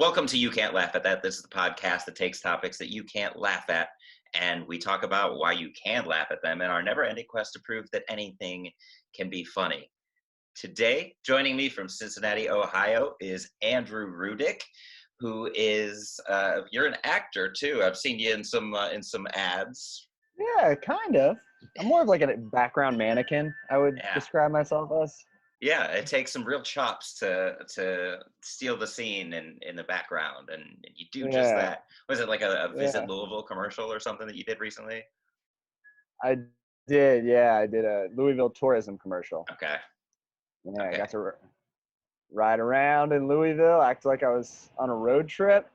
Welcome to You Can't Laugh at That. This is the podcast that takes topics that you can't laugh at, and we talk about why you can laugh at them in our never-ending quest to prove that anything can be funny. Today, joining me from Cincinnati, Ohio, is Andrew Rudick, who is you're an actor too. I've seen you in some ads. Yeah, kind of. I'm more of like a background mannequin, I would Yeah. describe myself as. Yeah, it takes some real chops to steal the scene in the background, and you do just Yeah, that. Was it like a Visit yeah. Louisville commercial or something that you did recently? I did, yeah. I did a Louisville tourism commercial. Okay. Yeah, I Okay. got to ride around in Louisville, act like I was on a road trip,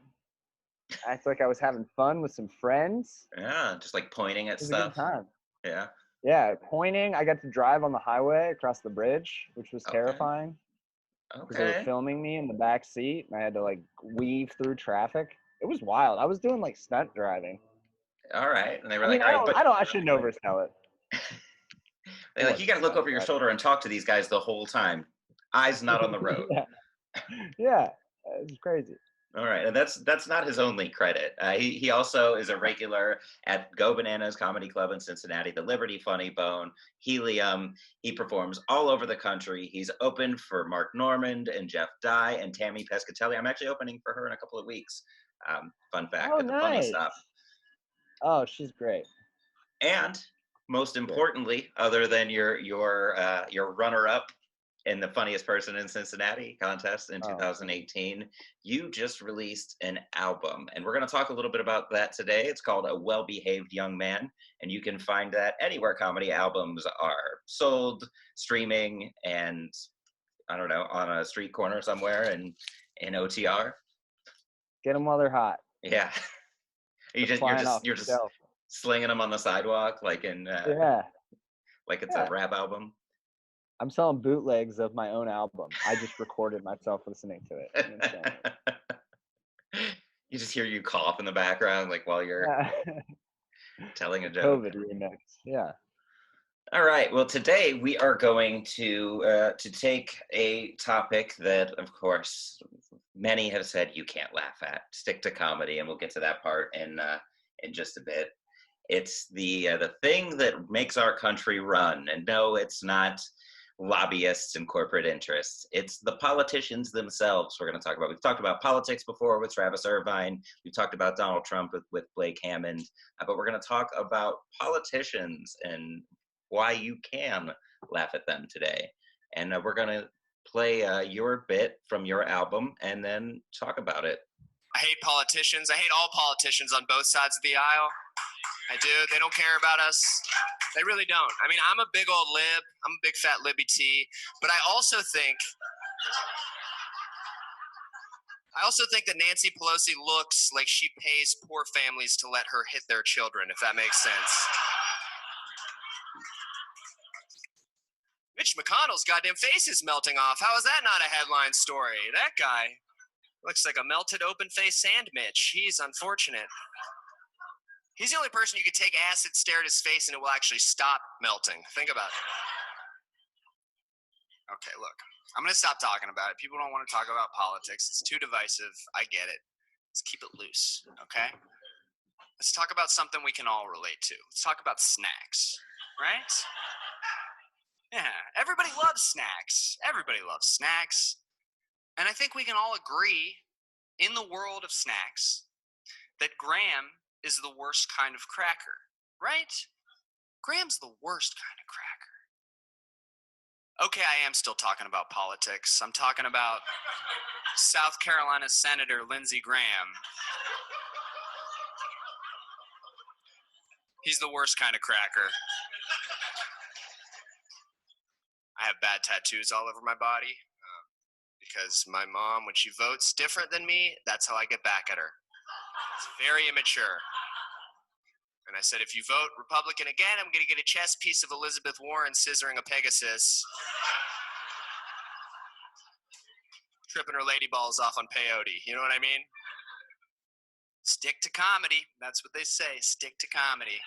act like I was having fun with some friends. Yeah, just like pointing at It was a good stuff. time. Yeah. Yeah, pointing. I got to drive on the highway across the bridge, which was Okay. terrifying because they were Okay. filming me in the back seat and I had to like weave through traffic. It was wild. I was doing like stunt driving. All right. And they were I like, mean, all right, but I shouldn't oversell it. It they're like, you wasn't got to look stunt over your driving. shoulder and talk to these guys the whole time. Eyes not on the road. Yeah, yeah, it's crazy. All right, and that's not his only credit. He also is a regular at Go Bananas Comedy Club in Cincinnati, the Liberty Funny Bone, Helium. He performs all over the country. He's opened for Mark Normand and Jeff Dye and Tammy Pescatelli. I'm actually opening for her in a couple of weeks. Fun fact Oh, at the Funny nice. Stop. Oh, she's great. And most Great. importantly, other than your runner-up in the Funniest Person in Cincinnati contest in Oh, 2018, you just released an album, and we're going to talk a little bit about that today. It's called A Well-Behaved Young Man, and you can find that anywhere comedy albums are sold, streaming, and I don't know, on a street corner somewhere in OTR. get them while they're hot. Yeah, They're you're flying off just the shelf. slinging them on the sidewalk Yeah, like it's a yeah. rap album. I'm selling bootlegs of my own album. I just recorded myself listening to it and then selling it. You just hear you cough in the background, like while you're Yeah, telling a the joke. COVID remix. Yeah. All right. Well, today we are going to take a topic that, of course, many have said you can't laugh at. Stick to comedy, and we'll get to that part in just a bit. It's the thing that makes our country run, and no, it's not lobbyists and corporate interests. It's the politicians themselves we're going to talk about. We've talked about politics before with Travis Irvine. We've talked about Donald Trump with Blake Hammond. But we're going to talk about politicians and why you can laugh at them today. And we're going to play your bit from your album and then talk about it. I hate politicians. I hate all politicians on both sides of the aisle. I do. They don't care about us. They really don't. I mean, I'm a big old lib. I'm a big fat libby T. But I also think that Nancy Pelosi looks like she pays poor families to let her hit their children, if that makes sense. Mitch McConnell's goddamn face is melting off. How is that not a headline story? That guy looks like a melted open-faced sand Mitch. He's unfortunate. He's the only person you could take acid, stare at his face, and it will actually stop melting. Think about it. Okay, look. I'm going to stop talking about it. People don't want to talk about politics. It's too divisive. I get it. Let's keep it loose, okay? Let's talk about something we can all relate to. Let's talk about snacks, right? Yeah, everybody loves snacks. Everybody loves snacks. And I think we can all agree in the world of snacks that Graham is the worst kind of cracker, right? Graham's the worst kind of cracker. Okay, I am still talking about politics. I'm talking about South Carolina Senator Lindsey Graham. He's the worst kind of cracker. I have bad tattoos all over my body because my mom, when she votes different than me, that's how I get back at her. It's very immature. And I said, if you vote Republican again, I'm going to get a chess piece of Elizabeth Warren scissoring a Pegasus, tripping her lady balls off on peyote. You know what I mean? Stick to comedy. That's what they say. Stick to comedy.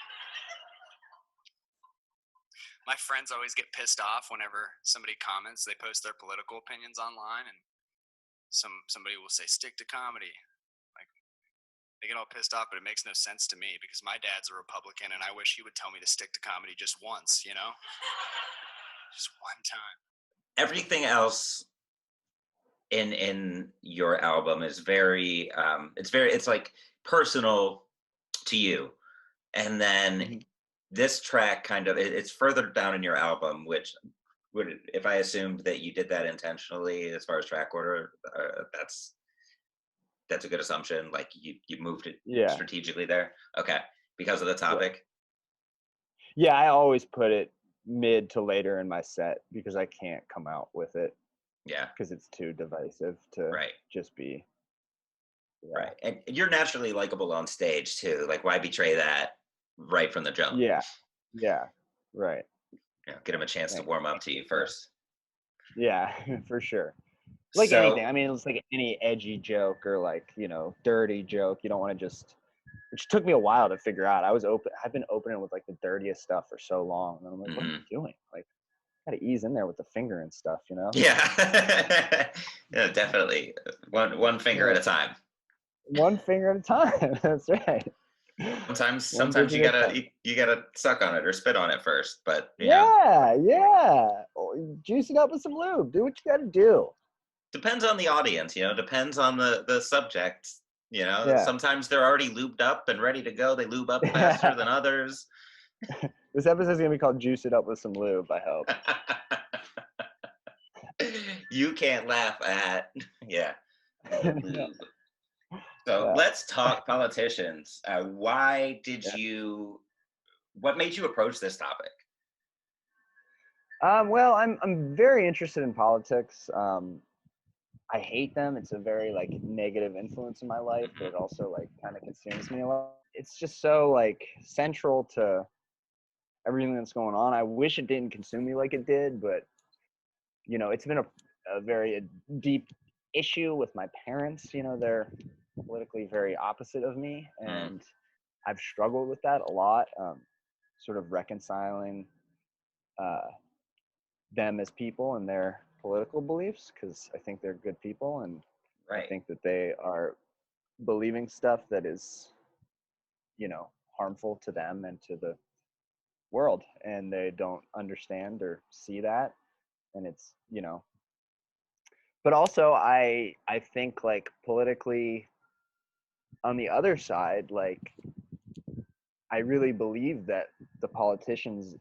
My friends always get pissed off whenever somebody comments. They post their political opinions online, and somebody will say stick to comedy. Like they get all pissed off, but it makes no sense to me because my dad's a Republican, and I wish he would tell me to stick to comedy just once, just one time. Everything else in your album is very it's like personal to you, and then this track kind of it's further down in your album, which would, if I assumed that you did that intentionally as far as track order, that's a good assumption. Like you moved it strategically there. Okay, because of the topic. Yeah, I always put it mid to later in my set because I can't come out with it. Yeah, because it's too divisive to just be. Yeah. Right, and you're naturally likable on stage too. Like, why betray that right from the jump? Yeah, right. Yeah, get him a chance to warm up to you first. Yeah, for sure. Like anything. I mean, it's like any edgy joke or like, dirty joke. You don't want to just, which took me a while to figure out. I've been opening with like the dirtiest stuff for so long. And I'm like, what am I doing? Like, got to ease in there with the finger and stuff, Yeah. Yeah, definitely. One finger at a time. One finger at a time. That's right. Sometimes you gotta suck on it or spit on it first, but yeah. Juice it up with some lube. Do what you gotta do. Depends on the audience, depends on the subject. Sometimes they're already lubed up and ready to go. They lube up faster than others. This episode's gonna be called Juice It Up with Some Lube, I hope. You can't laugh at lube. So let's talk politicians. What made you approach this topic? Well, I'm very interested in politics. I hate them. It's a very like negative influence in my life, but it also like kind of consumes me a lot. It's just so like central to everything that's going on. I wish it didn't consume me like it did, but it's been a very deep issue with my parents. They're politically very opposite of me, and I've struggled with that a lot, sort of reconciling them as people and their political beliefs, because I think they're good people, and I think that they are believing stuff that is harmful to them and to the world, and they don't understand or see that. And it's but also I think like politically on the other side, like I really believe that the politicians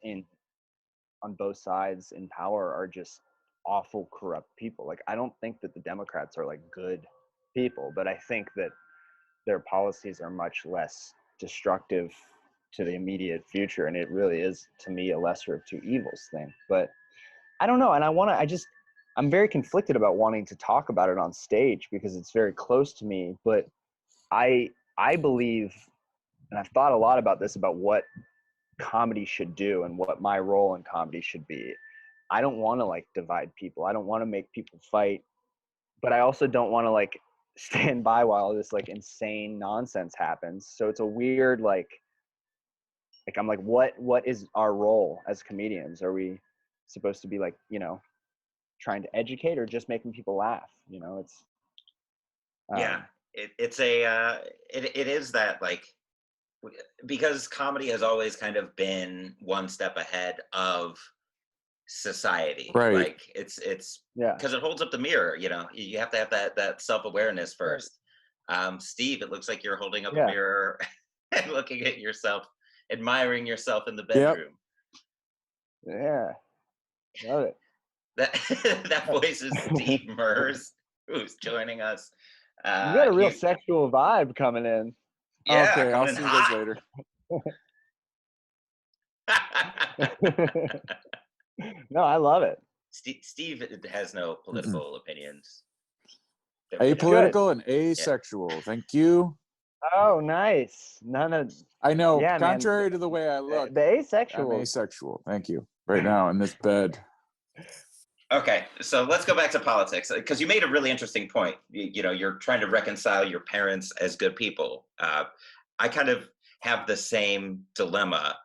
on both sides in power are just awful, corrupt people. Like I don't think that the Democrats are like good people, but I think that their policies are much less destructive to the immediate future, and it really is, to me, a lesser of two evils thing. But I don't know, and I'm very conflicted about wanting to talk about it on stage because it's very close to me, but I believe, and I've thought a lot about this, about what comedy should do and what my role in comedy should be. I don't want to like divide people. I don't want to make people fight, but I also don't want to like stand by while this like insane nonsense happens. So it's a weird like I'm like, what is our role as comedians? Are we supposed to be like, trying to educate or just making people laugh? It's it is that, like, because comedy has always kind of been one step ahead of society, right? Like it's because it holds up the mirror. You have to have that self-awareness first. Steve, it looks like you're holding up a mirror and looking at yourself, admiring yourself in the bedroom. Yeah, love it. That voice is Steve Mers, who's joining us. You got a real sexual vibe coming in. Yeah, okay, I'll see you guys later. No, I love it. Steve has no political opinions. Apolitical and asexual. Yeah. Thank you. Oh, nice. None of. I know. Yeah, contrary to the way I look, the asexual. I'm asexual. Thank you. Right now in this bed. Okay, so let's go back to politics, because you made a really interesting point. You're trying to reconcile your parents as good people. I kind of have the same dilemma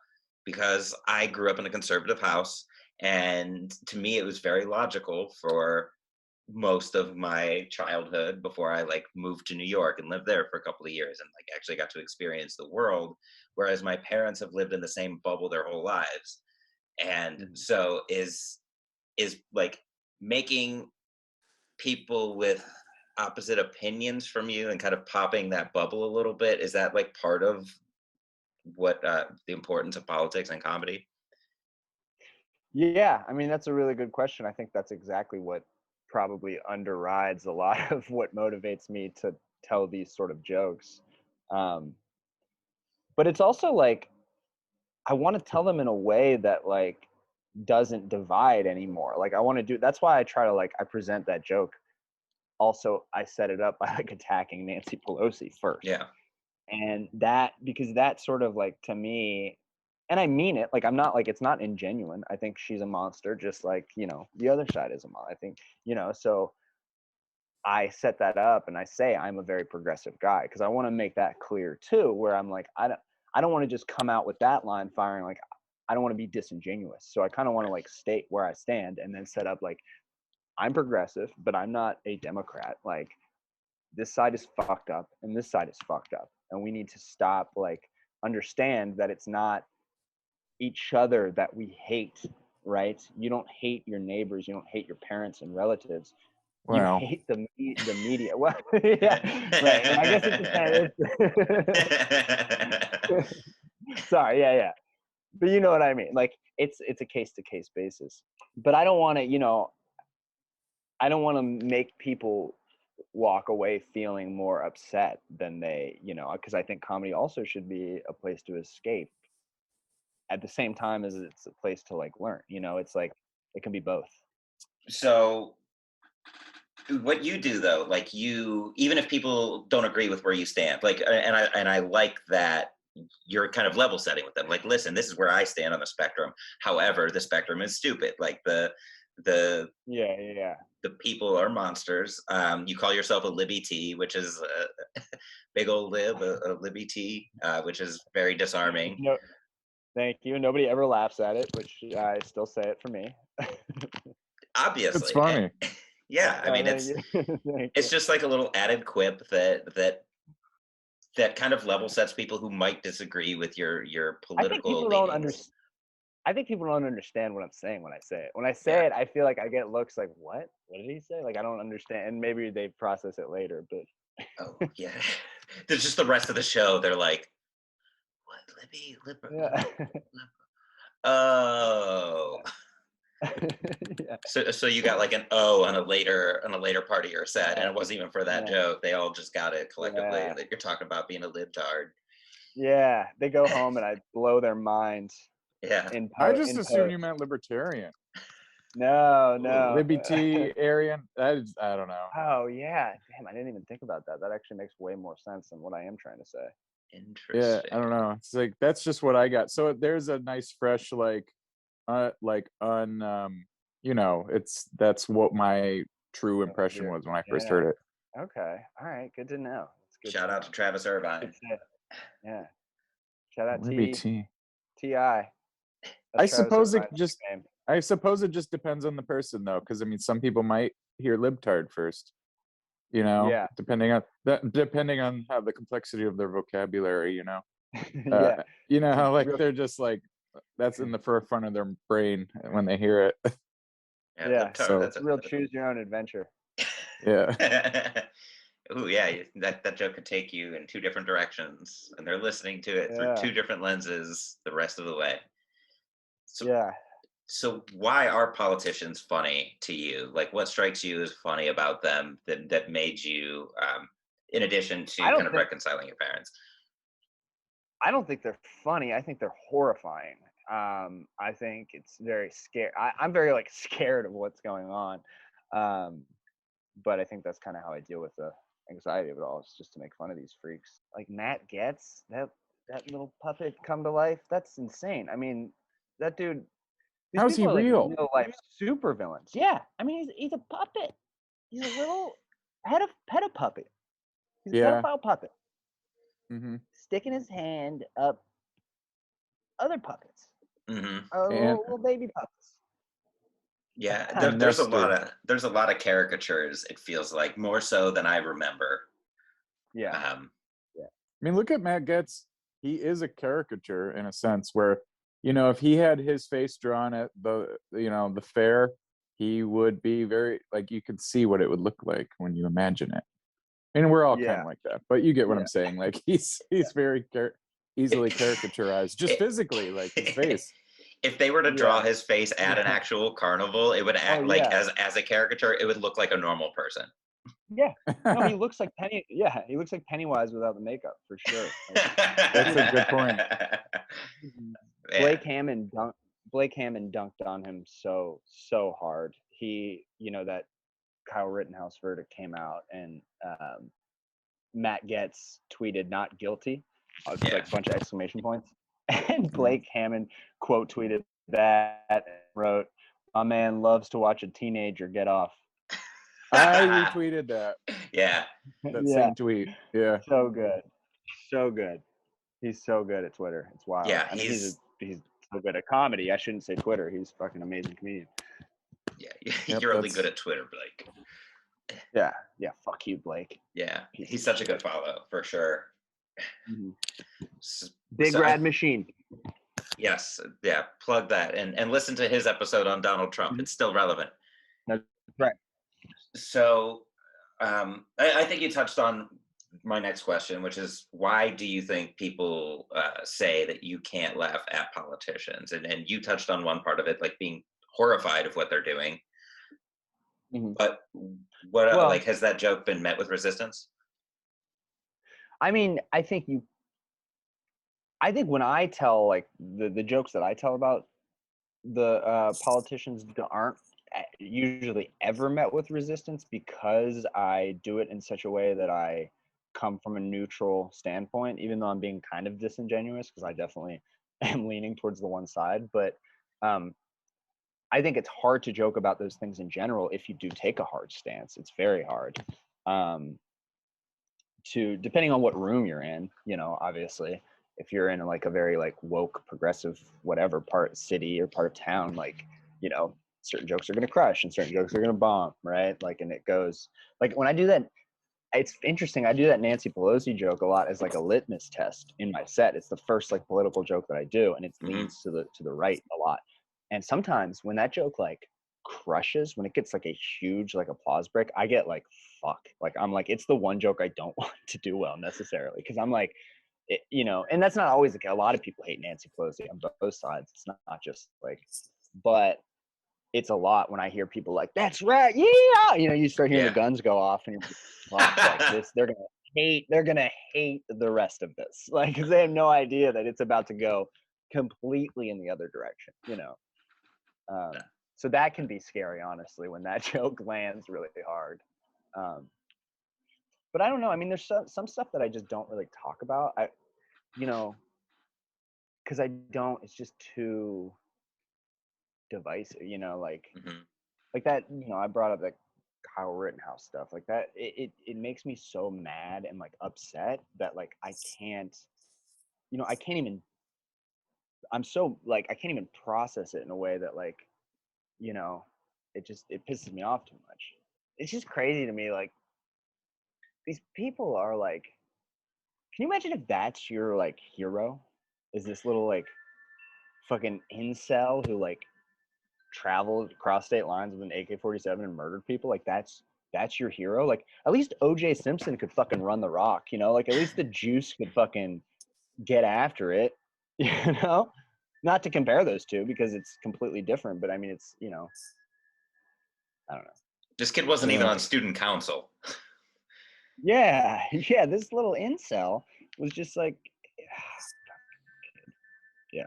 because I grew up in a conservative house, and to me it was very logical for most of my childhood before I like moved to New York and lived there for a couple of years and like actually got to experience the world, whereas my parents have lived in the same bubble their whole lives. And Mhm. so is like making people with opposite opinions from you and kind of popping that bubble a little bit, is that like part of what the importance of politics and comedy? Yeah, I mean that's a really good question. I think that's exactly what probably underrides a lot of what motivates me to tell these sort of jokes. Um, but it's also like I want to tell them in a way that like doesn't divide anymore. Like I want to do. That's why I try to like I present that joke. Also, I set it up by like attacking Nancy Pelosi first, Yeah. and that because that sort of like to me, and I mean it. Like I'm not like it's not ingenuine. I think she's a monster, just like the other side is a monster. I think so. I set that up and I say I'm a very progressive guy because I want to make that clear too. Where I'm like I don't want to just come out with that line firing like I don't want to be disingenuous. So I kind of want to like state where I stand and then set up like I'm progressive, but I'm not a Democrat. Like this side is fucked up and this side is fucked up. And we need to stop like understand that it's not each other that we hate, right? You don't hate your neighbors, you don't hate your parents and relatives. You Well, hate the media. Well, yeah, right. And I guess it depends. Sorry, yeah. But you know what I mean. Like it's a case to case basis. But I don't want to, I don't want to make people walk away feeling more upset than they, because I think comedy also should be a place to escape at the same time as it's a place to like learn. It's like it can be both. So what you do though, like you, even if people don't agree with where you stand, like, and I like that you're kind of level setting with them. Like, listen, this is where I stand on the spectrum. However, the spectrum is stupid. Like the Yeah. the people are monsters. You call yourself a Libby T, which is a big old lib, a Libby T, which is very disarming. No, thank you. Nobody ever laughs at it, which I still say it for me. it's Obviously. funny. Yeah, I mean, Thank you. Thank it's you. just like a little added quip that kind of level sets people who might disagree with your I think political people don't leanings. understand. I think people don't understand what I'm saying when I say it. When I Yeah. say it, I feel like I get looks like, "What? What did he say?" Like I don't understand, and maybe they process it later. But Oh, yeah. There's just the rest of the show. They're like, what, Libby? yeah, Oh. yeah, So you got like an O on a later part of your set, and yeah, it wasn't even for that yeah, joke. They all just got it collectively, yeah, and that you're talking about being a libtard. yeah. They go home and I blow their minds Yeah. I just in assumed you post. meant libertarian. No, Ooh, no. Libby T, Aryan. That is, I don't know. Oh yeah, damn! I didn't even think about that. That actually makes way more sense than what I am trying to say. Yeah, I don't interesting. know. It's like that's just what I got. So there's a nice fresh that's what my true impression was when I first Yeah. heard it. Okay. All right. Good to know. It's good Shout to out know. to Travis Good Irvine. shit. Yeah. Shout out Libby T. Ti. That's I Travis suppose it Irvine's just name. I suppose it just depends on the person though, because I mean some people might hear libtard first, Yeah. depending on how the complexity of their vocabulary. Uh, Yeah. It's how like real. they're just like that's in the forefront of their brain when they hear it. Yeah, Yeah. libtard. So That's a Real choose your own adventure. yeah. Ooh, yeah, that joke could take you in two different directions, and they're listening to it through Yeah. two different lenses the rest of the way. So, Yeah. so why are politicians funny to you? Like, what strikes you as funny about them that made you, in addition I to kind don't of think reconciling your parents? I don't think they're funny. I think they're horrifying. I think it's very scary. I'm very like scared of what's going on. Um, but I think that's kind of how I deal with the anxiety of it all. It's just to make fun of these freaks. Like Matt Getz, that little puppet come to life. That's insane. I mean, that dude. These How's he people are like real? real life super villains. Yeah, I mean he's a puppet. He's a little peta puppet. He's a Yeah. pedophile puppet Mm-hmm. sticking his hand up other puppets, Mm-hmm. And little baby puppets. Yeah, And there's a lot of caricatures. It feels like more so than I remember. Yeah. Um, Yeah. I mean, look at Matt Getz. He is a caricature in a sense where, if he had his face drawn at the fair, he would be very, like, you could see what it would look like when you imagine it. And we're all kind Yeah. of like that, but you get what Yeah. I'm saying. Like he's very easily caricaturized, just it- physically, like his face. if they were to draw Yeah. his face at an Yeah. actual carnival, it would Oh act like yeah. as a caricature, it would look like a normal person. Yeah. No, he looks like he looks like Pennywise without the makeup for sure. Like, That's a good point. Blake Yeah. Hammond dunked on him so hard. He, that Kyle Rittenhouse verdict came out, and Matt Getz tweeted "not guilty," Yeah. like a bunch of exclamation points, and Mhm. Blake Hammond quote tweeted that and wrote, "My man loves to watch a teenager get off." I retweeted that Yeah. that Yeah, same tweet. Yeah. so good, so good. He's so good at Twitter. It's wild. Yeah, I mean, he's so good at comedy. I shouldn't say Twitter. He's a fucking amazing comedian. Yeah, Yep, you're really that's good at Twitter, Blake. Yeah, fuck you, Blake. Yeah, Piece he's of such a shit. good follow for sure. Mhm. S- Big so Rad Machine. yes, yeah, plug that and listen to his episode on Donald Trump. Mhm. It's still relevant. That's right. So I think you touched on my next question, which is why do you think people say that you can't laugh at politicians? And you touched on one part of it, like being horrified of what they're doing. Mhm. But what Well, like has that joke been met with resistance? I mean, I think when I tell like the jokes that I tell about the politicians aren't usually ever met with resistance because I do it in such a way that I come from a neutral standpoint, even though I'm being kind of disingenuous because I definitely am leaning towards the one side. But um, I think it's hard to joke about those things in general if you do take a hard stance. It's very hard. Um, to depending on what room you're in, obviously if you're in like a very like woke progressive whatever part city or part of town, like certain jokes are going to crush and certain jokes are going to bomb, right? Like, and it goes like when I do that, it's interesting, I do that Nancy Pelosi joke a lot as like a litmus test in my set. It's the first like political joke that I do, and it leans to the right a lot. And sometimes when that joke like crushes, when it gets like a huge like applause break, I get like fuck, like I'm like, it's the one joke I don't want to do well necessarily, because I'm like and that's not always the case. A lot of people hate Nancy Pelosi on both sides. It's not just like, but it's a lot when I hear people like, that's right, yeah, you start hearing the Yeah. guns go off and you're like, fuck, like this, they're gonna hate the rest of this, like, because they have no idea that it's about to go completely in the other direction, so that can be scary, honestly, when that joke lands really hard. But I don't know, I mean, there's some stuff that I just don't really talk about, because I don't, it's just too divisive, Mhm. like that, I brought up that Kyle Rittenhouse stuff, like that, it makes me so mad and like upset that like I can't, I can't even, I'm so like I can't even process it in a way that like, it pisses me off too much. It's just crazy to me, like these people are like, can you imagine if that's your like hero? Is this little like fucking incel who like traveled across state lines with an AK-47 and murdered people? Like that's your hero? Like at least OJ Simpson could fucking run the rock, like at least the juice could fucking get after it, you know? Not to compare those two because it's completely different, but I mean it's, I don't know. This kid wasn't even Yeah. on student council. Yeah, this little incel was just like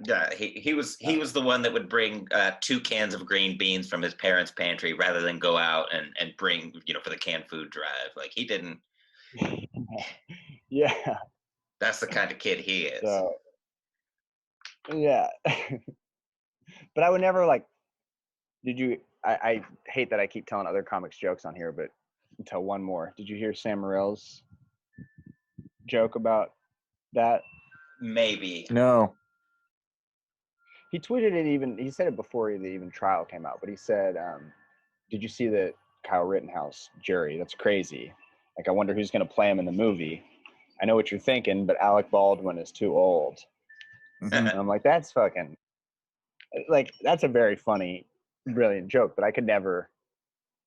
Yeah, he was the one that would bring 2 cans of green beans from his parents' pantry rather than go out and bring for the canned food drive. Like he didn't. yeah. That's the kind of kid he is. So yeah. But I would never like, I hate that I keep telling other comics jokes on here, but I'll tell one more. Did you hear Sam Morril's joke about that? Maybe. No. He tweeted it even. He said it before the even trial came out. But he said, "Did you see the Kyle Rittenhouse jury? That's crazy. Like, I wonder who's going to play him in the movie. I know what you're thinking, but Alec Baldwin is too old." Mhm. And I'm like, that's fucking like that's a very funny, brilliant joke. But I could never.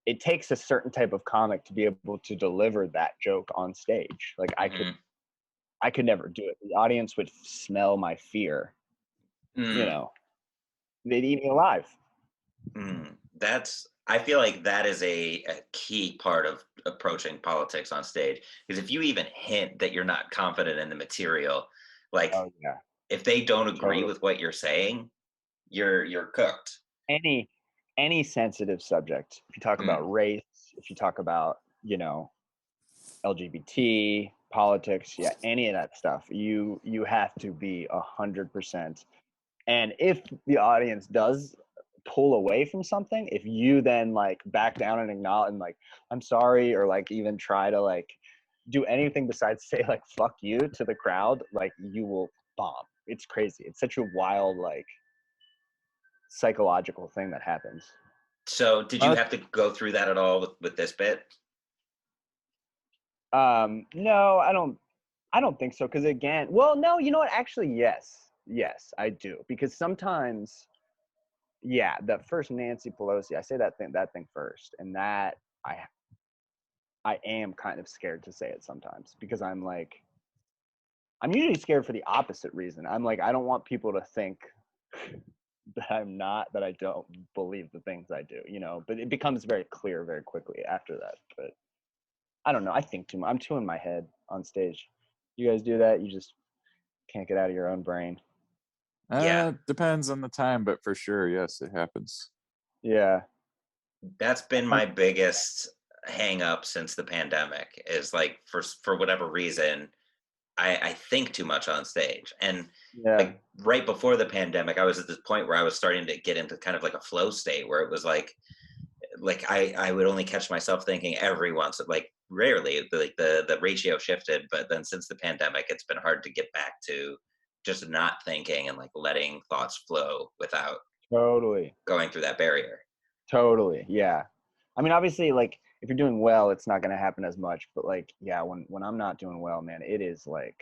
It takes a certain type of comic to be able to deliver that joke on stage. Like Mhm. I could never do it. The audience would smell my fear. You Mm. know, they'd eat me alive. That's I feel like that is a key part of approaching politics on stage. Because if you even hint that you're not confident in the material, like Oh yeah, if they don't agree totally. with what you're saying, you're cooked. Any any sensitive subject. If you talk Mm. about race, if you talk about, you know, LGBT, politics, yeah, any of that stuff, you have to be 100%. And if the audience does pull away from something, if you then like back down and acknowledge and like, I'm sorry, or like even try to like do anything besides say like fuck you to the crowd, like you will bomb. It's crazy. It's such a wild like psychological thing that happens. So did you have to go through that at all with this bit? No, I don't think so. Because again, well, no, you know what? Actually, yes, I do. Because sometimes, yeah, that first Nancy Pelosi, I say that thing first, and that I I am kind of scared to say it sometimes because I'm like, I'm usually scared for the opposite reason. I'm like, I don't want people to think that I don't believe the things I do, you know. But it becomes very clear very quickly after that. But I don't know. I think too much. I'm too in my head on stage. You guys do that? You just can't get out of your own brain. Yeah, Depends on the time, but for sure, yes, it happens. Yeah. that's been my biggest hang up since the pandemic is like for whatever reason I think too much on stage. And Yeah. like right before the pandemic, I was at this point where I was starting to get into kind of like a flow state where it was like I would only catch myself thinking every once, like rarely, like the ratio shifted. But then since the pandemic, it's been hard to get back to just not thinking and like letting thoughts flow without Totally. going through that barrier. Totally. Yeah. I mean, obviously, like if you're doing well, it's not going to happen as much. But like, yeah, when I'm not doing well, man, it is like,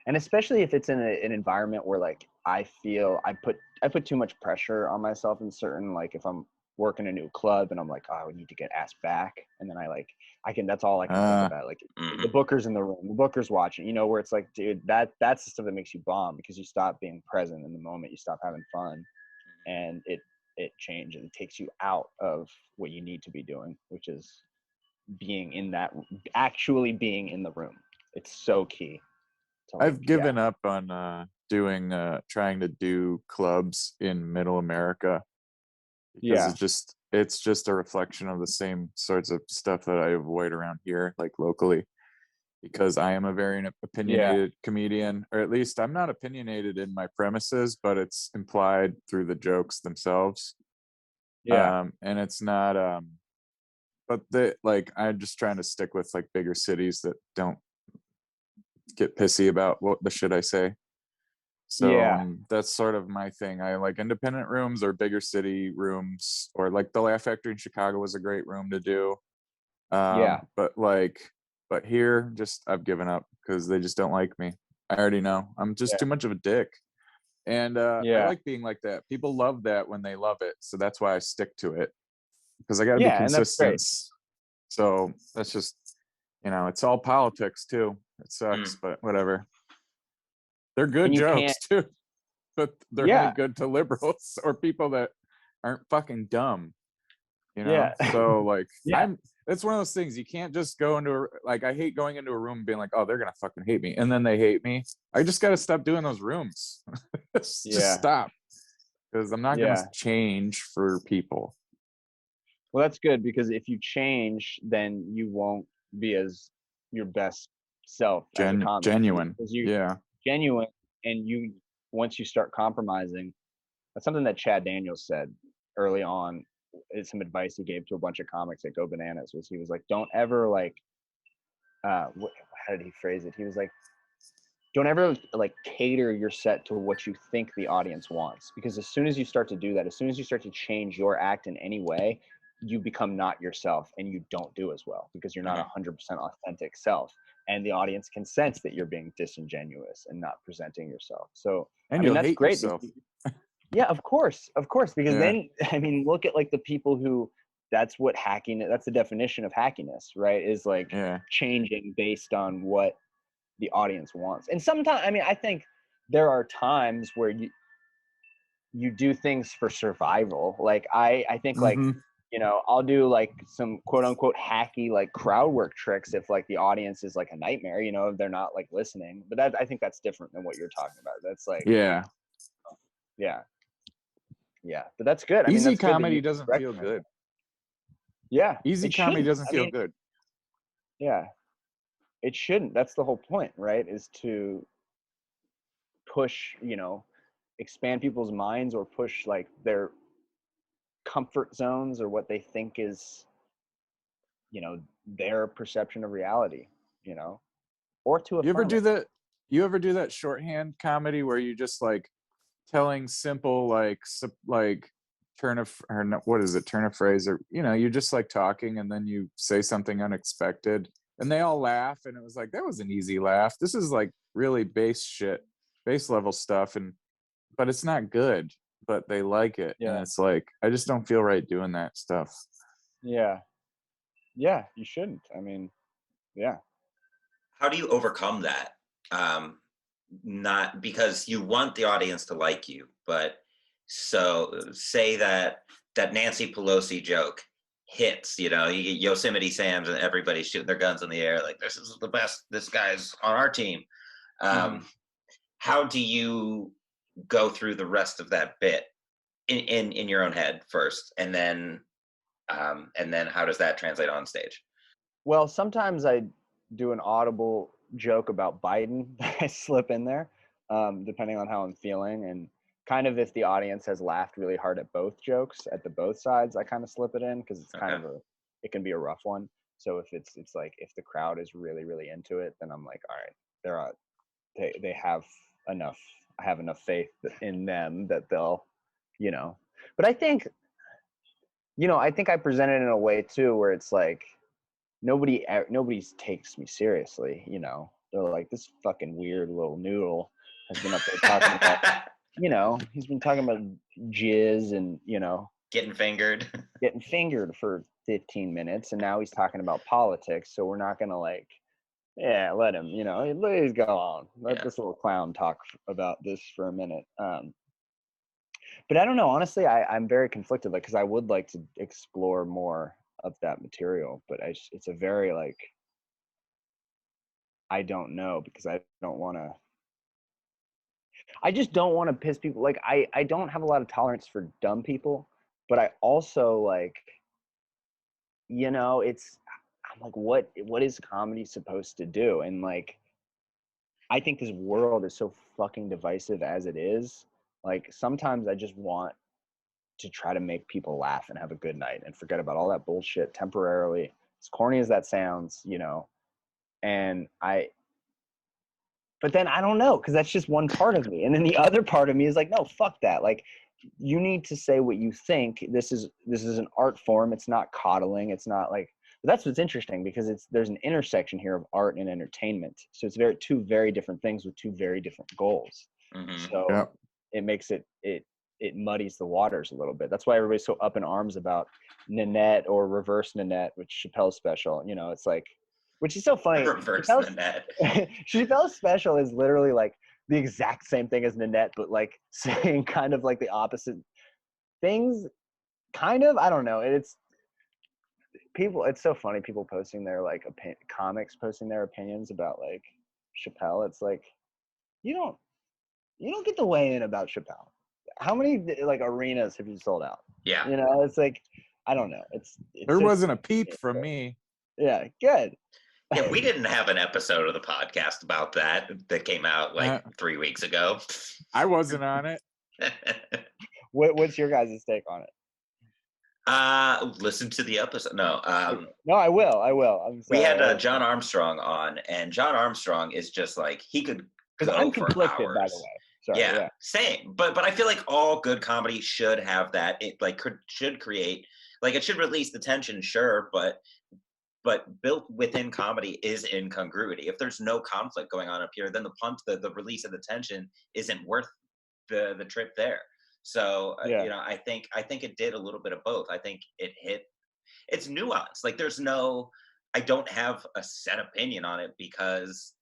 and especially if it's in an environment where like I feel I put too much pressure on myself in certain, like if I'm working a new club and I'm like, oh, I need to get asked back, and then I can that's all I can think Uh, about. Like the Hmm. booker's in the room, the booker's watching, you know, where it's like, dude, that's the stuff that makes you bomb because you stop being present in the moment, you stop having fun, and it changes, it takes you out of what you need to be doing, which is being in that, actually being in the room. It's so key to like, I've yeah. given up on doing trying to do clubs in Middle America because Yeah. it's just a reflection of the same sorts of stuff that I avoid around here, like locally. Because I am a very Yeah. opinionated comedian, or at least I'm not opinionated in my premises, but it's implied through the jokes themselves. Yeah. And it's not but the like I'm just trying to stick with like bigger cities that don't get pissy about what the shit I say. So Yeah. that's sort of my thing. I like independent rooms or bigger city rooms, or like the Laugh Factory in Chicago was a great room to do. Yeah. But here, just I've given up because they just don't like me. I already know I'm just Yeah. too much of a dick, and I Yeah. like being like that. People love that when they love it, so that's why I stick to it because I got to be Yeah. And that's great. consistent. So that's just it's all politics too. It Mm. sucks, but whatever. They're And good you can't, jokes too, but they're only yeah. good to liberals or people that aren't fucking dumb. Yeah. So like Yeah. it's one of those things you can't just go into like I hate going into a room and being like, oh, they're gonna fucking hate me, and then they hate me. I just gotta stop doing those rooms. Just Yeah. stop, because I'm not gonna Yeah. change for people. Well, that's good because if you change, then you won't be as your best self as a comic Genuine, because you yeah. genuine, and you once you start compromising, that's something that Chad Daniels said early on. It's some advice he gave to a bunch of comics that go bananas. Was he was like, don't ever like, how did he phrase it? He was like, don't ever like cater your set to what you think the audience wants, because as soon as you start to do that, as soon as you start to change your act in any way, you become not yourself and you don't do as well because you're not 100% authentic self, and the audience can sense that you're being disingenuous and not presenting yourself. So And I mean you'll that's hate great. yourself. Yeah, of course, because Yeah. then I mean look at like the people who, that's what hacking, that's the definition of hackiness, right? Is like Yeah. changing based on what the audience wants. And sometimes, I mean, I think there are times where you do things for survival. Like I think like, Mhm. you know, I'll do like some quote unquote hacky like crowd work tricks if like the audience is like a nightmare, you know, if they're not like listening. But that, I think that's different than what you're talking about. That's like, Yeah. yeah, yeah. But that's good. I mean, Easy that's good that comedy you doesn't feel recognize good. that. Yeah, Easy it comedy shouldn't. doesn't I feel mean, good. yeah, it shouldn't. That's the whole point, right? Is to push, you know, expand people's minds or push like their comfort zones or what they think is, you know, their perception of reality, you know, or to You ever affirm do it. that? You ever do that shorthand comedy where you just like telling simple like turn of or no, what is it, turn of phrase, or you know, you're just like talking and then you say something unexpected and they all laugh and it was like that was an easy laugh. This is like really base level stuff, and but it's not good, but they like it, and Yeah. it's like I just don't feel right doing that stuff. Yeah. Yeah. You shouldn't. I mean, yeah. How do you overcome that? Um, Not because you want the audience to like you, but so say that Nancy Pelosi joke hits, you know, you get Yosemite Sam's and everybody's shooting their guns in the air like this is the best, this guy's on our team. Mhm. How do you go through the rest of that bit in your own head first, and then how does that translate on stage? Well, sometimes I do an audible joke about Biden that I slip in there, depending on how I'm feeling. And kind of if the audience has laughed really hard at both jokes, at the both sides, I kind of slip it in because it's kind Okay. of it can be a rough one. So if it's like, if the crowd is really, really into it, then I'm like, all right, they have enough, I have enough faith in them that they'll, you know, but I think, you know, I think I present it in a way too, where it's like, nobody takes me seriously, you know. They're like, this fucking weird little noodle has been up there talking about, you know, he's been talking about jizz and, you know, Getting fingered. getting fingered for 15 minutes, and now he's talking about politics, so we're not gonna like, yeah, let him, you know, please go on, let Yeah. this little clown talk about this for a minute. But I don't know, honestly, I'm very conflicted, like, because I would like to explore more of that material, but it's a very like, I don't know, because I just don't want to piss people. Like I don't have a lot of tolerance for dumb people, but I also like, you know, I'm like, what is comedy supposed to do? And like, I think this world is so fucking divisive as it is. Like sometimes I just want to try to make people laugh and have a good night and forget about all that bullshit temporarily. As corny as that sounds, you know, and but then I don't know, because that's just one part of me. And then the other part of me is like, no, fuck that. Like, you need to say what you think. This is an art form. It's not coddling. It's not like, but that's what's interesting, because there's an intersection here of art and entertainment. So it's two very different things with two very different goals. Mm-hmm. So Yeah. it makes it muddies the waters a little bit. That's why everybody's so up in arms about Nanette or reverse Nanette, which Chappelle's special. You know, it's like, which is so funny. Reverse the net. Chappelle's special is literally like the exact same thing as Nanette, but like saying kind of like the opposite things. Kind of, I don't know. It's people. It's so funny. People posting their like comics posting their opinions about like Chappelle. It's like you don't get to weigh in about Chappelle. How many like arenas have you sold out? Yeah. You know, it's like, I don't know. It's There so wasn't a peep from me. yeah, good. Yeah, we didn't have an episode of the podcast about that came out like 3 weeks ago. I wasn't on it. What's your guys' take on it? Listen to the episode. No, No, I will. we had John Armstrong on, and John Armstrong is just like, he could Because I'm for conflicted, by the hours. way. Sorry. Yeah, same. But I feel like all good comedy should have that. It should create, like, it should release the tension, sure, but built within comedy is incongruity. If there's no conflict going on up here, then the release of the tension isn't worth the trip there. So Yeah. I think it did a little bit of both. I think it hit. It's nuanced. Like, I don't have a set opinion on it because,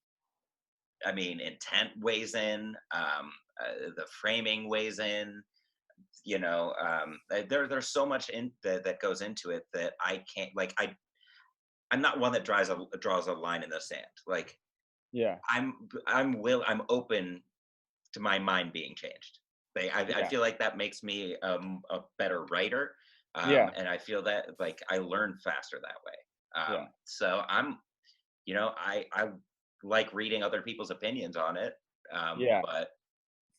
I mean, intent weighs in, the framing weighs in. There's so much in that goes into it that I can't, like, I'm not one that draws a line in the sand. Like, Yeah. I'm open to my mind being changed. I feel like that makes me a better writer. Yeah. And I feel that, like, I learn faster that way. Yeah. So I like reading other people's opinions on it. Yeah. But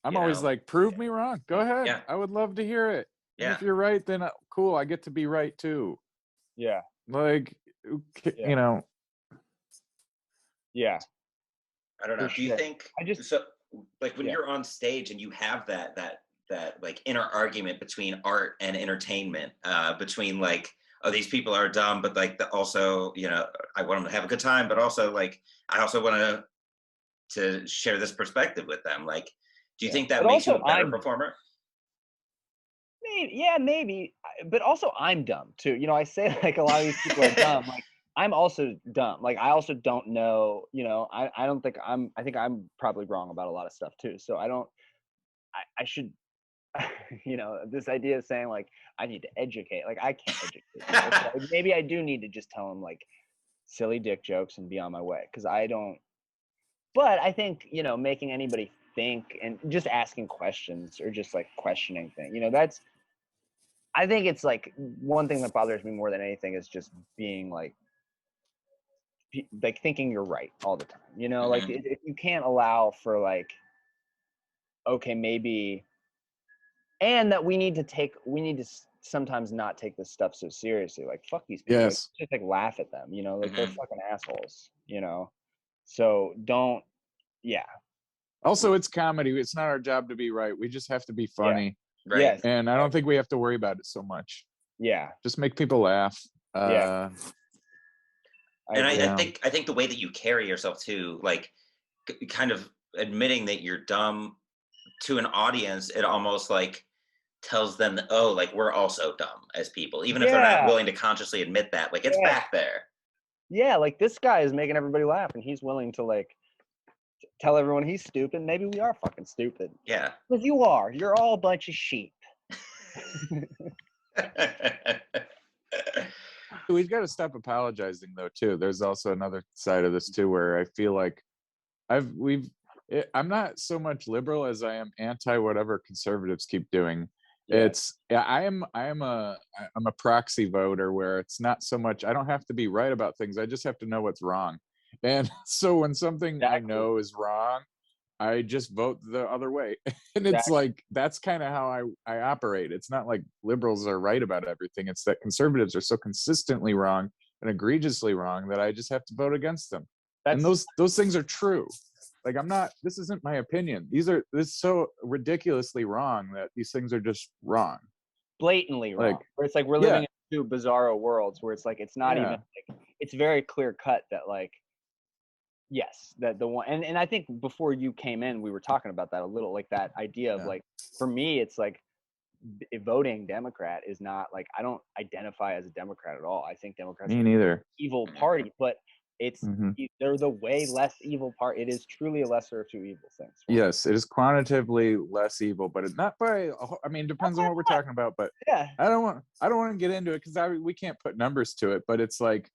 I'm always like, prove me wrong. Go ahead. Yeah. I would love to hear it. And Yeah. if you're right, then cool. I get to be right too. Yeah. Like, Yeah. Yeah. I don't know. For Do you sure. think so? Like, when you're on stage and you have that like inner argument between art and entertainment, between, like, oh, these people are dumb, but, like, also, I want them to have a good time, but also, like, I also want to share this perspective with them. Like, do you think that makes you a better performer? Maybe, yeah, maybe. But also, I'm dumb too. I say, like, a lot of these people are dumb. Like, I'm also dumb. Like, I also don't know. I don't think I think I'm probably wrong about a lot of stuff too. So I should. This idea of saying, like, I need to educate. Like, I can't educate people. So maybe I do need to just tell them, like, silly dick jokes and be on my way, because I don't. But I think, making anybody think and just asking questions or just, like, questioning things, I think it's, like, one thing that bothers me more than anything is just being, like thinking you're right all the time. Like, if you can't allow for, like, okay, maybe, and that we need to sometimes not take this stuff so seriously. Like, fuck these people. Yes. Like, just, like, laugh at them. Like, they're fucking assholes. So don't. Yeah. Also, it's comedy. It's not our job to be right. We just have to be funny. Right. Yes. And I don't think we have to worry about it so much. Yeah. Just make people laugh. And I think the way that you carry yourself too, like, kind of admitting that you're dumb to an audience, it almost, like, tells them that, oh, like, we're also dumb as people, even if they're not willing to consciously admit that. Like, it's back there. Yeah, like, this guy is making everybody laugh, and he's willing to, like, tell everyone he's stupid. Maybe we are fucking stupid. Yeah. But you are. You're all a bunch of sheep. We've got to stop apologizing, though, too. There's also another side of this too, where I feel like I'm not so much liberal as I am anti whatever conservatives keep doing. I'm a proxy voter, where it's not so much, I don't have to be right about things. I just have to know what's wrong. And so when something I know is wrong, I just vote the other way. And it's like, that's kind of how I operate. It's not like liberals are right about everything. It's that conservatives are so consistently wrong and egregiously wrong that I just have to vote against them. And those things are true. Like, this isn't my opinion. This is so ridiculously wrong that these things are just wrong. Blatantly wrong. Where it's like, we're living in two bizarro worlds where it's like, it's not even, like, it's very clear cut that, like, yes, that the one, and I think before you came in, we were talking about that a little, like, that idea of, like, for me, it's like, voting Democrat is not, like, I don't identify as a Democrat at all. I think Democrats Me neither. are an evil party, but it's they're the way less evil part. It is truly a lesser of two evil things. Yes, it is quantitatively less evil, but it's not by. I mean, depends on what we're talking about. But I don't want to get into it because we can't put numbers to it. But it's like,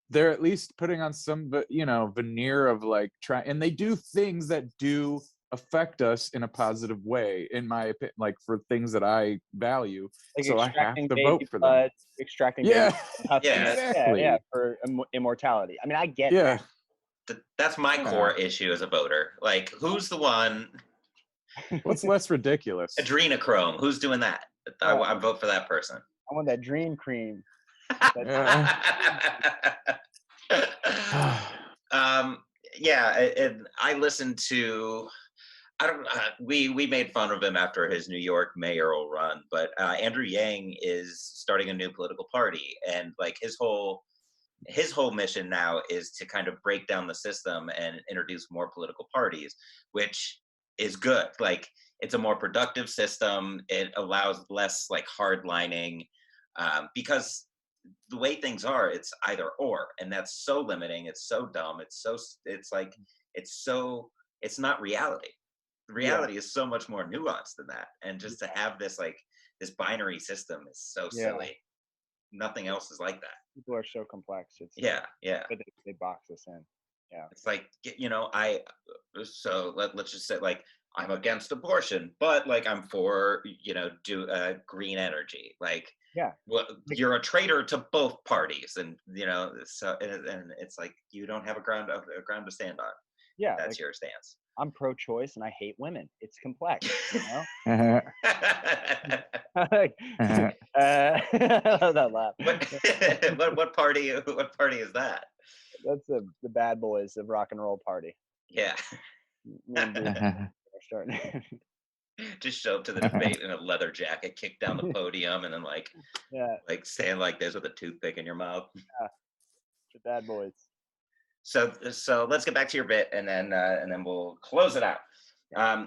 they're at least putting on some, veneer of, like, and they do things that do affect us in a positive way, in my opinion, like, for things that I value. Like, so I have to vote for them. Extracting exactly. For immortality. I mean, I get that. That's my core issue as a voter. Like, who's the one? What's less ridiculous? Adrenochrome. Who's doing that? I vote for that person. I want that dream cream. yeah, and I listened to. I don't. We made fun of him after his New York mayoral run, but Andrew Yang is starting a new political party, and like his whole mission now is to kind of break down the system and introduce more political parties, which is good. Like it's a more productive system. It allows less like hardlining, because the way things are, it's either or, and that's so limiting. It's so dumb. It's like it's so it's not reality. Yeah, Reality is so much more nuanced than that, and just to have this like this binary system is so yeah. silly. Nothing else is like that. People are so complex. It's Yeah, yeah. but they box us in. Yeah. It's like, let's just say like I'm against abortion, but like I'm for, do green energy. Like, Yeah. well, Like, you're a traitor to both parties, and and it's like you don't have a ground to stand on. yeah. That's Like your stance. I'm pro-choice and I hate women. It's complex, you know. I love that laugh. What party? What party is that? That's the bad boys of rock and roll party. Yeah. Me and Bruce are starting. Just show up to the debate in a leather jacket, kick down the podium, and then Yeah, like stand like this with a toothpick in your mouth. the bad boys. So let's get back to your bit, and then we'll close it out.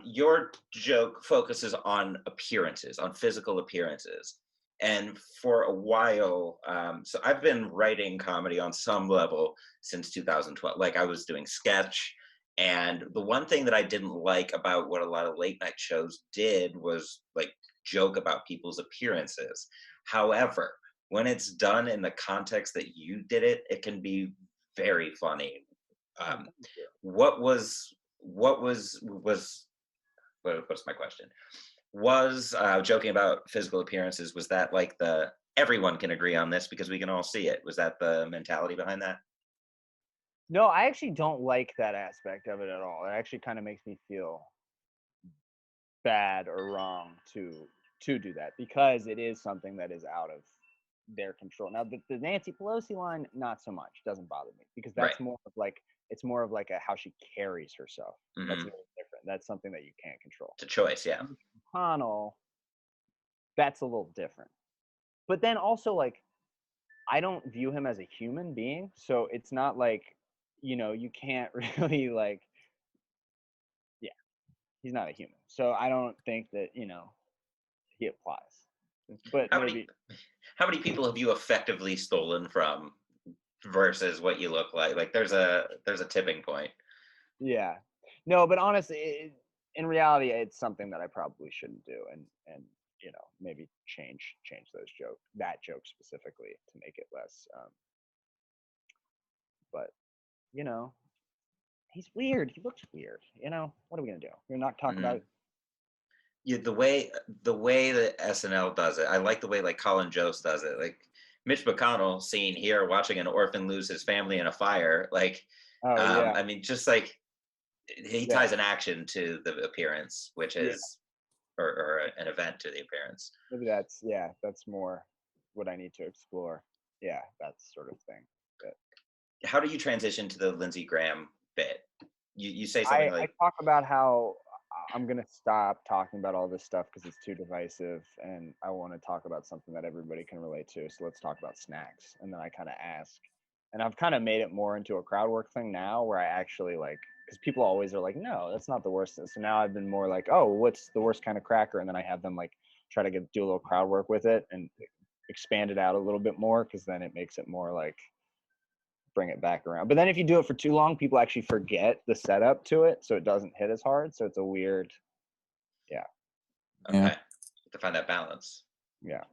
Your joke focuses on appearances, on physical appearances, and for a while, so I've been writing comedy on some level since 2012. Like I was doing sketch, and the one thing that I didn't like about what a lot of late night shows did was like joke about people's appearances. However, when it's done in the context that you did it, it can be very funny. Um, what's my question? Was joking about physical appearances, was that like the everyone can agree on this because we can all see it? Was that the mentality behind that? No, I actually don't like that aspect of it at all. It actually kind of makes me feel bad or wrong to do that because it is something that is out of their control. Now the Nancy Pelosi line, not so much, doesn't bother me because that's Right. more of like it's more of like how she carries herself. That's Hmm. very different. That's something that you can't control. It's a choice, yeah. McConnell, that's a little different. But then also like I don't view him as a human being, so it's not like you can't really like yeah, he's not a human. So I don't think that, he applies. But How many maybe how many people have you effectively stolen from versus what you look like? Like there's a tipping point. yeah. No, but honestly, in reality, it's something that I probably shouldn't do, and maybe change that joke specifically to make it less. But you know, he's weird. He looks weird. What are we gonna do? We're not talk about Mhm. it. Yeah, the way that SNL does it, I like the way like Colin Jost does it. Like Mitch McConnell seen here watching an orphan lose his family in a fire. Like, Oh yeah, I mean, just like he yeah, ties an action to the appearance, which yeah. is or an event to the appearance. Maybe that's more what I need to explore. Yeah, that sort of thing. But How do you transition to the Lindsey Graham bit? You say something I like, talk about how I'm gonna stop talking about all this stuff because it's too divisive, and I want to talk about something that everybody can relate to. So let's talk about snacks, and then I kind of ask, and I've kind of made it more into a crowd work thing now, where I actually like because people always are like, no, that's not the worst. So now I've been more like, oh, what's the worst kind of cracker, and then I have them like try to do a little crowd work with it and expand it out a little bit more because then it makes it more like bring it back around. But then if you do it for too long, people actually forget the setup to it, so it doesn't hit as hard. So it's a weird, yeah, okay, to find that balance. yeah,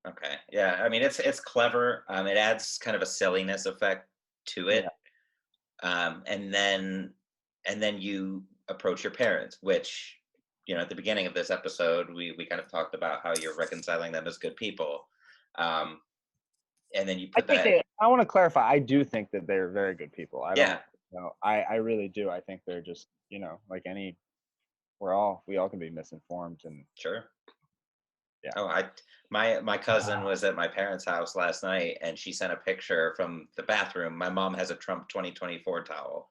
Okay, yeah, I mean it's clever. It adds kind of a silliness effect to it. And then you approach your parents, which at the beginning of this episode we kind of talked about how you're reconciling them as good people, um, and then you I put think that. I want to clarify. I do think that they're very good people. I Yeah, don't, I really do. I think they're just, like we all can be misinformed, and sure. yeah, Oh, my cousin was at my parents' house last night, and she sent a picture from the bathroom. My mom has a Trump 2024 towel,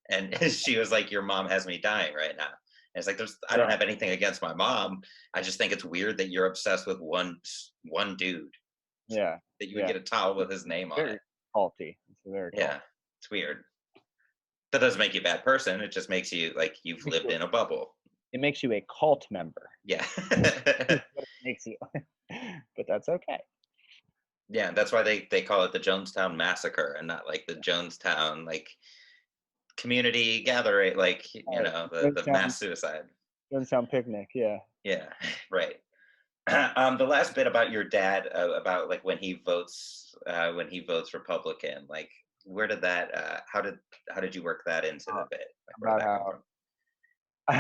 And she was like, your mom has me dying right now. And it's like, I don't have anything against my mom. I just think it's weird that you're obsessed with one dude. Yeah. That you would get a towel with his name on it. Culty. It's very culty. Yeah, it's weird. That doesn't make you a bad person. It just makes you like you've lived in a bubble. It makes you a cult member. Yeah. It makes you. But that's okay. Yeah, that's why they call it the Jonestown Massacre and not like the Jonestown like community gathering, like the mass suicide. Jonestown picnic, yeah. Yeah, right. The last bit about your dad, about like when he votes Republican, like where did that? How did you work that into the bit? Like, where did that come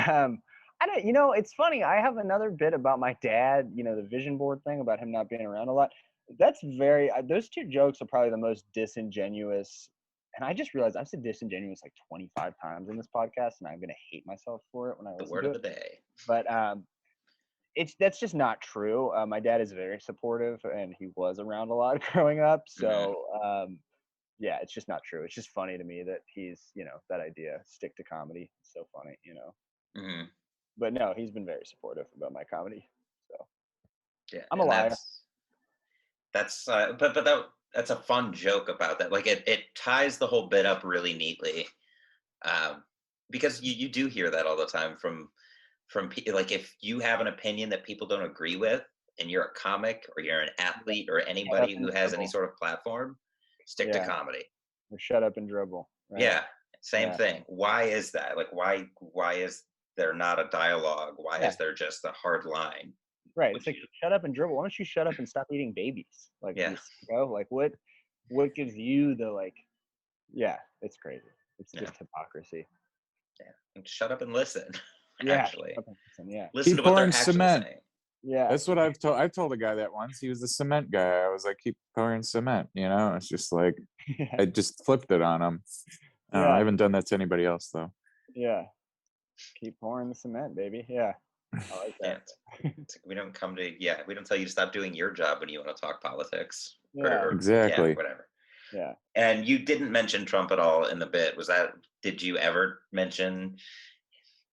from? I don't. It's funny. I have another bit about my dad. The vision board thing about him not being around a lot. That's those two jokes are probably the most disingenuous. And I just realized I've said disingenuous like 25 times in this podcast, and I'm gonna hate myself for it when I listen to it. The word of the day. But that's just not true. My dad is very supportive, and he was around a lot growing up. So yeah, it's just not true. It's just funny to me that he's that idea, stick to comedy. It's so funny, Mm-hmm. But no, he's been very supportive about my comedy. So yeah, I'm a liar. That's that's a fun joke about that. Like it ties the whole bit up really neatly, because you do hear that all the time from people. Like if you have an opinion that people don't agree with, and you're a comic or you're an athlete or anybody who has any sort of platform, stick to comedy. Or shut up and dribble. Right? Yeah, same thing. Why is that? Like why is there not a dialogue? Why is there just a hard line? Right. It's like, shut up and dribble. Why don't you shut up and stop eating babies? Like, like what gives you the it's crazy. It's just hypocrisy. Yeah. And shut up and listen. Yeah. Actually. Keep Listen to what they're actually cement. saying. Yeah. That's what I've told a guy that once. He was the cement guy. I was like, keep pouring cement, It's just like I just flipped it on him. I haven't done that to anybody else though. Yeah. Keep pouring the cement, baby. Yeah. I like that. We don't tell you to stop doing your job when you want to talk politics. Yeah. Exactly. Yeah, whatever. Yeah. And you didn't mention Trump at all in the bit. Did you ever mention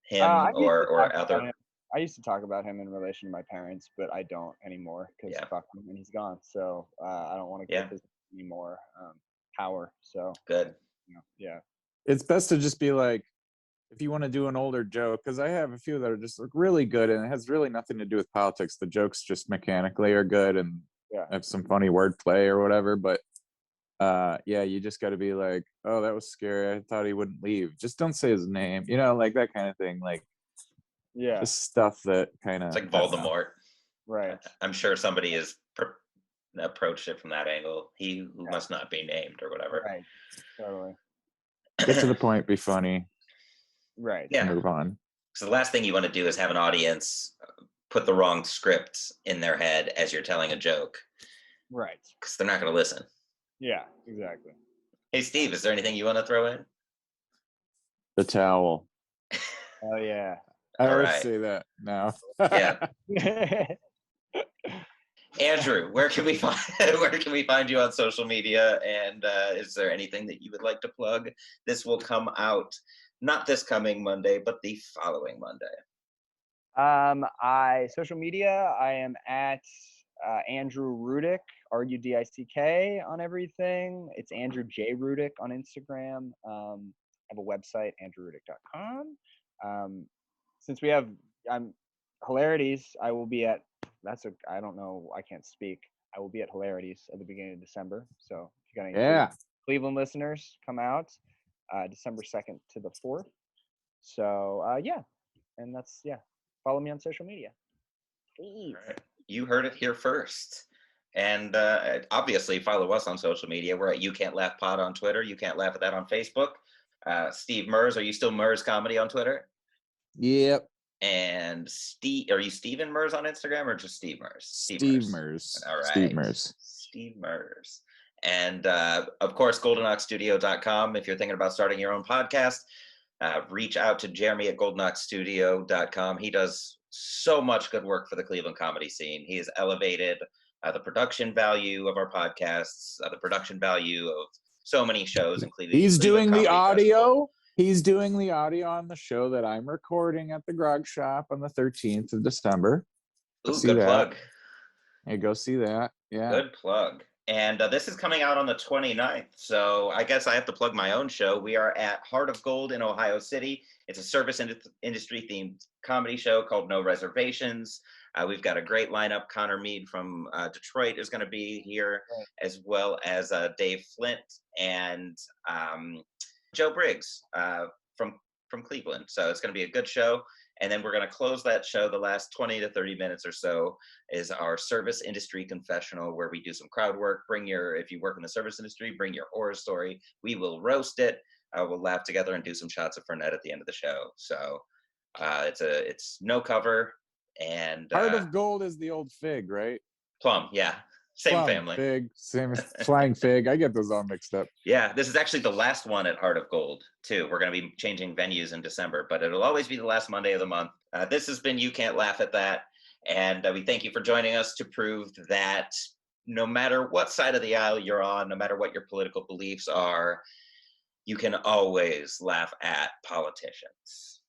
him or other? I used to talk about him in relation to my parents, but I don't anymore because fuck him and he's gone. So I don't want to give his any more power. So good. Yeah. It's best to just be like, if you want to do an older joke, because I have a few that are just really good and it has really nothing to do with politics. The jokes just mechanically are good and have some funny wordplay or whatever. But you just got to be like, oh, that was scary. I thought he wouldn't leave. Just don't say his name, like that kind of thing. Like, just stuff that kind of. It's like Voldemort. Right. I'm sure somebody has approached it from that angle. He who must not be named or whatever. Right. Totally. Get to the point, be funny. Right. Yeah. Move on. So the last thing you want to do is have an audience put the wrong script in their head as you're telling a joke. Right. Because they're not going to listen. Yeah, exactly. Hey, Steve, is there anything you want to throw in? The towel. Oh, yeah. I always say that now. Yeah. Andrew, where can we find you on social media? And is there anything that you would like to plug? This will come out not this coming Monday, but the following Monday. Social media, I am at Andrew Rudick, Rudick on everything. It's Andrew J. Rudick on Instagram. I have a website, andrewrudick.com. Since I'm Hilarities, I will be at, I don't know, I can't speak. I will be at Hilarities at the beginning of December. So if you got any Cleveland listeners, come out December 2nd to the 4th. So and that's follow me on social media, please. All right. You heard it here first. And obviously follow us on social media. We're at You Can't Laugh Pod on Twitter. You Can't Laugh at That on Facebook. Steve Mers, are you still Mers Comedy on Twitter? Yep. And Steve, are you Steven Mers on Instagram or just Steve Mers? Steve Mers. All right. Steve Mers. Steve Mers. And of course, goldenoxstudio.com. If you're thinking about starting your own podcast, reach out to Jeremy at goldenoxstudio.com. He does so much good work for the Cleveland comedy scene. He has elevated the production value of our podcasts, the production value of so many shows, including He's doing the audio. Festival. He's doing the audio on the show that I'm recording at the Grog Shop on the 13th of December. Go Ooh, see good that. plug. Hey, go see that. Yeah. Good plug. And this is coming out on the 29th. So I guess I have to plug my own show. We are at Heart of Gold in Ohio City. It's a service industry themed comedy show called No Reservations. We've got a great lineup. Connor Mead from Detroit is going to be here, Right. as well as Dave Flint and Joe Briggs from Cleveland. So it's going to be a good show. And then we're going to close that show. The last 20 to 30 minutes or so is our service industry confessional, where we do some crowd work. If you work in the service industry, bring your horror story. We will roast it. We'll laugh together and do some shots of Fernet at the end of the show. So it's no cover. And Heart of Gold is the old fig, right? Plum, yeah. Same Plum, family. Fig, same flying fig. I get those all mixed up. Yeah, this is actually the last one at Heart of Gold, too. We're going to be changing venues in December, but it'll always be the last Monday of the month. This has been You Can't Laugh at That, and we thank you for joining us to prove that no matter what side of the aisle you're on, no matter what your political beliefs are, you can always laugh at politicians.